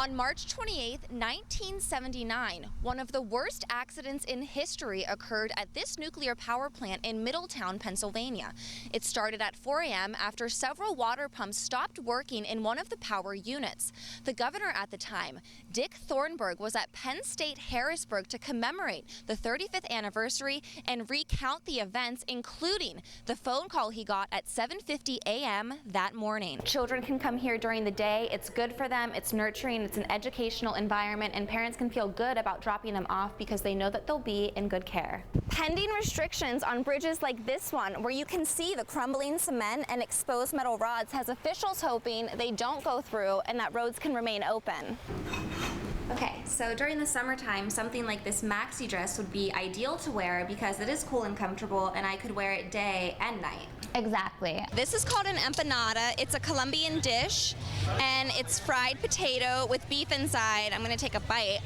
On March 28, 1979, one of the worst accidents in history occurred at this nuclear power plant in Middletown, Pennsylvania. It started at 4 a.m. after several water pumps stopped working in one of the power units. The governor at the time, Dick Thornburg, was at Penn State Harrisburg to commemorate the 35th anniversary and recount the events, including the phone call he got at 7:50 a.m. that morning. Children can come here during the day. It's good for them. It's nurturing. It's an educational environment, and parents can feel good about dropping them off because they know that they'll be in good care. Pending restrictions on bridges like this one, where you can see the crumbling cement and exposed metal rods, has officials hoping they don't go through and that roads can remain open. Okay, so during the summertime, something like this maxi dress would be ideal to wear because it is cool and comfortable, and I could wear it day and night. Exactly. This is called an empanada. It's a Colombian dish, and it's fried potato with beef inside. I'm gonna take a bite.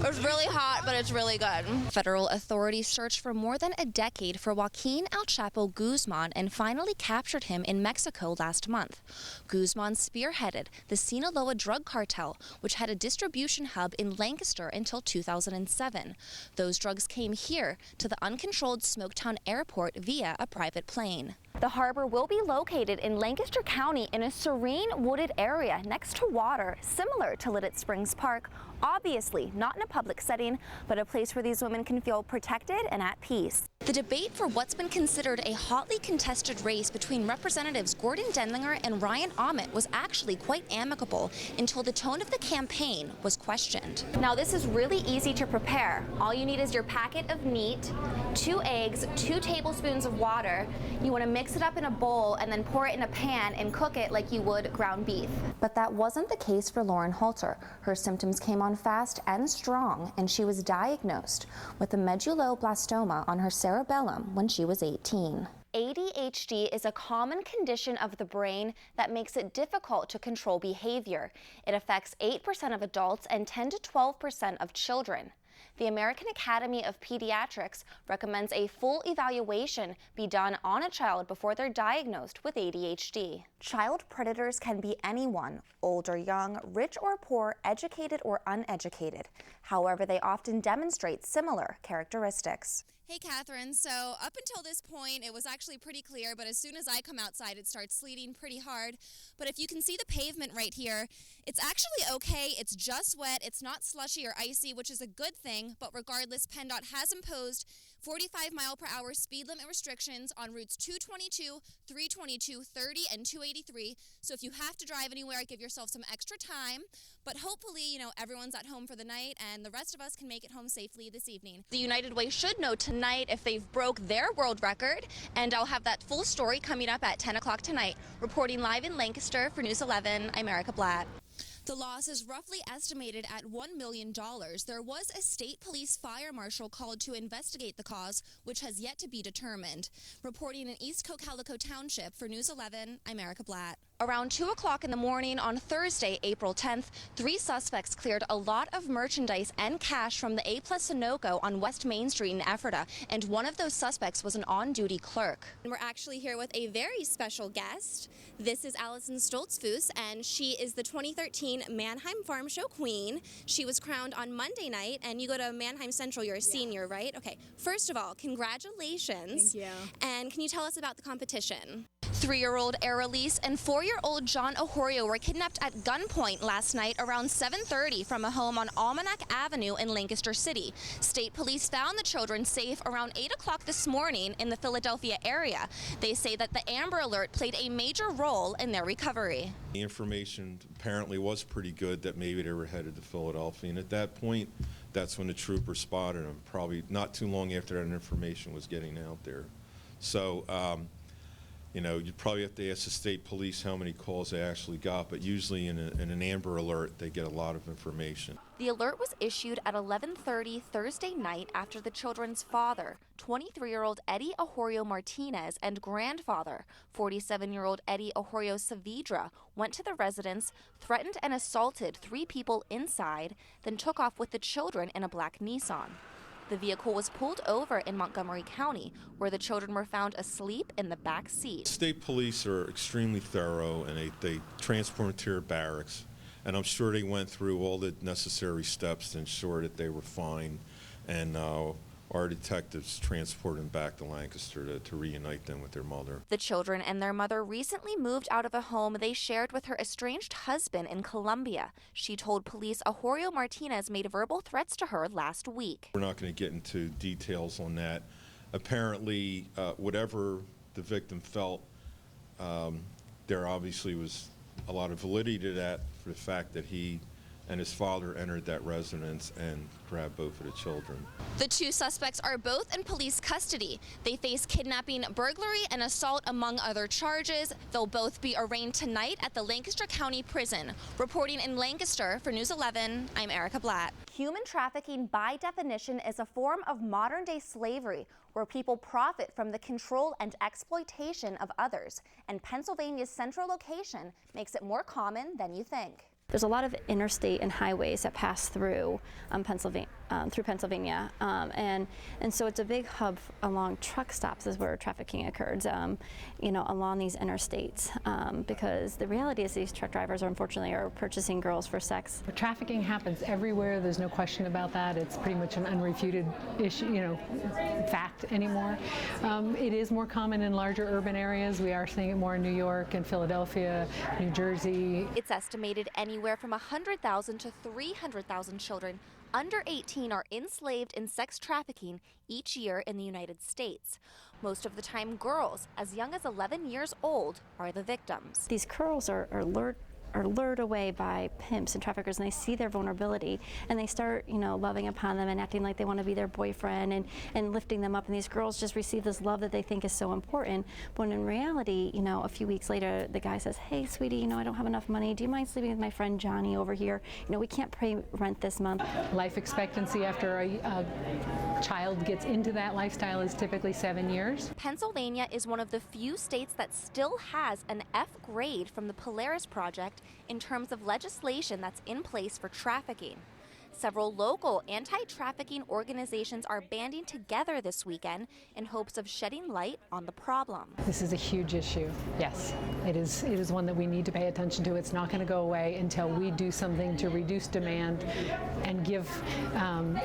It's really hot, but it's really good. Federal authorities searched for more than a decade for Joaquin El Chapo Guzman and finally captured him in Mexico last month. Guzman spearheaded the Sinaloa drug cartel, which had a distribution hub in Lancaster until 2007. Those drugs came here to the uncontrolled Smoketown Airport via a private plane. The harbor will be located in Lancaster County in a serene wooded area next to water, similar to Lidditz Springs Park. Obviously not in a public setting, but a place where these women can feel protected and at peace. The debate for what's been considered a hotly contested race between Representatives Gordon Denlinger and Ryan Ahmet was actually quite amicable until the tone of the campaign was questioned. Now, this is really easy to prepare. All you need is your packet of meat, 2 eggs, 2 tablespoons of water. You want to mix it up in a bowl and then pour it in a pan and cook it like you would ground beef. But that wasn't the case for Lauren Halter. Her symptoms came on fast and strong, and she was diagnosed with a medulloblastoma on her cerebellum when she was 18. ADHD is a common condition of the brain that makes it difficult to control behavior. It affects 8% of adults and 10 to 12% of children. The American Academy of Pediatrics recommends a full evaluation be done on a child before they're diagnosed with ADHD. Child predators can be anyone, old or young, rich or poor, educated or uneducated. However, they often demonstrate similar characteristics. Hey, Catherine. So up until this point, it was actually pretty clear, but as soon as I come outside, it starts sleeting pretty hard. But if you can see the pavement right here, it's actually okay. It's just wet. It's not slushy or icy, which is a good thing. But regardless, PennDOT has imposed 45-mile-per-hour speed limit restrictions on routes 222, 322, 30, and 283. So if you have to drive anywhere, give yourself some extra time. But hopefully, everyone's at home for the night, and the rest of us can make it home safely this evening. The United Way should know tonight if they've broke their world record, and I'll have that full story coming up at 10 o'clock tonight. Reporting live in Lancaster for News 11, I'm Erika Blatt. The loss is roughly estimated at $1 million. There was a state police fire marshal called to investigate the cause, which has yet to be determined. Reporting in East Cocalico Township for News 11, I'm Erika Blatt. Around 2 o'clock in the morning on Thursday, April 10th, 3 suspects cleared a lot of merchandise and cash from the A+ Sunoco on West Main Street in Ephrata, and one of those suspects was an on-duty clerk. We're actually here with a very special guest. This is Allison Stoltzfus, and she is the 2013 Mannheim Farm Show Queen. She was crowned on Monday night, and you go to Mannheim Central. You're a senior, right? Okay. First of all, congratulations. Thank you. And can you tell us about the competition? 3-year-old Airalise and 4-year-old John Ohorio were kidnapped at gunpoint last night around 7:30 from a home on Almanac Avenue in Lancaster City. State police found the children safe around 8 o'clock this morning in the Philadelphia area. They say that the Amber Alert played a major role in their recovery. The information apparently was pretty good that maybe they were headed to Philadelphia, and at that point, that's when the trooper spotted them, probably not too long after that information was getting out there. So, you'd probably have to ask the state police how many calls they actually got, but usually in an Amber Alert, they get a lot of information. The alert was issued at 11:30 Thursday night after the children's father, 23-year-old Eddie Ohorio Martinez, and grandfather, 47-year-old Eddie Ohorio Saavedra, went to the residence, threatened and assaulted 3 people inside, then took off with the children in a black Nissan. The vehicle was pulled over in Montgomery County, where the children were found asleep in the back seat. State police are extremely thorough, and they transport them to their barracks. And I'm sure they went through all the necessary steps to ensure that they were fine. And our detectives transported them back to Lancaster to reunite them with their mother. The children and their mother recently moved out of a home they shared with her estranged husband in Colombia. She told police Jorge Martinez made verbal threats to her last week. We're not going to get into details on that. Apparently, whatever the victim felt, there obviously was a lot of validity to that for the fact that he and his father entered that residence and grabbed both of the children. The two suspects are both in police custody. They face kidnapping, burglary, and assault, among other charges. They'll both be arraigned tonight at the Lancaster County Prison. Reporting in Lancaster for News 11, I'm Erika Blatt. Human trafficking, by definition, is a form of modern-day slavery where people profit from the control and exploitation of others. And Pennsylvania's central location makes it more common than you think. There's a lot of interstate and highways that pass through Pennsylvania, and so it's a big hub along truck stops is where trafficking occurs, along these interstates, because the reality is these truck drivers unfortunately are purchasing girls for sex. Trafficking happens everywhere. There's no question about that. It's pretty much an unrefuted issue, fact anymore. It is more common in larger urban areas. We are seeing it more in New York and Philadelphia, New Jersey. It's estimated anywhere from 100,000 to 300,000 children under 18 are enslaved in sex trafficking each year in the United States. Most of the time, girls as young as 11 years old are the victims. These girls are lured away by pimps and traffickers, and they see their vulnerability and they start loving upon them and acting like they want to be their boyfriend and lifting them up, and these girls just receive this love that they think is so important, when in reality a few weeks later the guy says, hey sweetie, I don't have enough money, do you mind sleeping with my friend Johnny over here, we can't pay rent this month. Life expectancy after a child gets into that lifestyle is typically 7 years. Pennsylvania is one of the few states that still has an F grade from the Polaris Project in terms of legislation that's in place for trafficking. Several local anti-trafficking organizations are banding together this weekend in hopes of shedding light on the problem. This is a huge issue. Yes, it is one that we need to pay attention to. It's not going to go away until we do something to reduce demand and give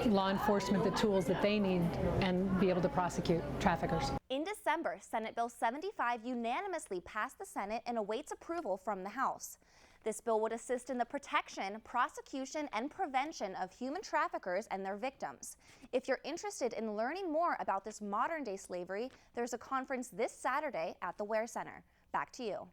law enforcement the tools that they need and be able to prosecute traffickers. In December, Senate Bill 75 unanimously passed the Senate and awaits approval from the House. This bill would assist in the protection, prosecution, and prevention of human traffickers and their victims. If you're interested in learning more about this modern-day slavery, there's a conference this Saturday at the Ware Center. Back to you.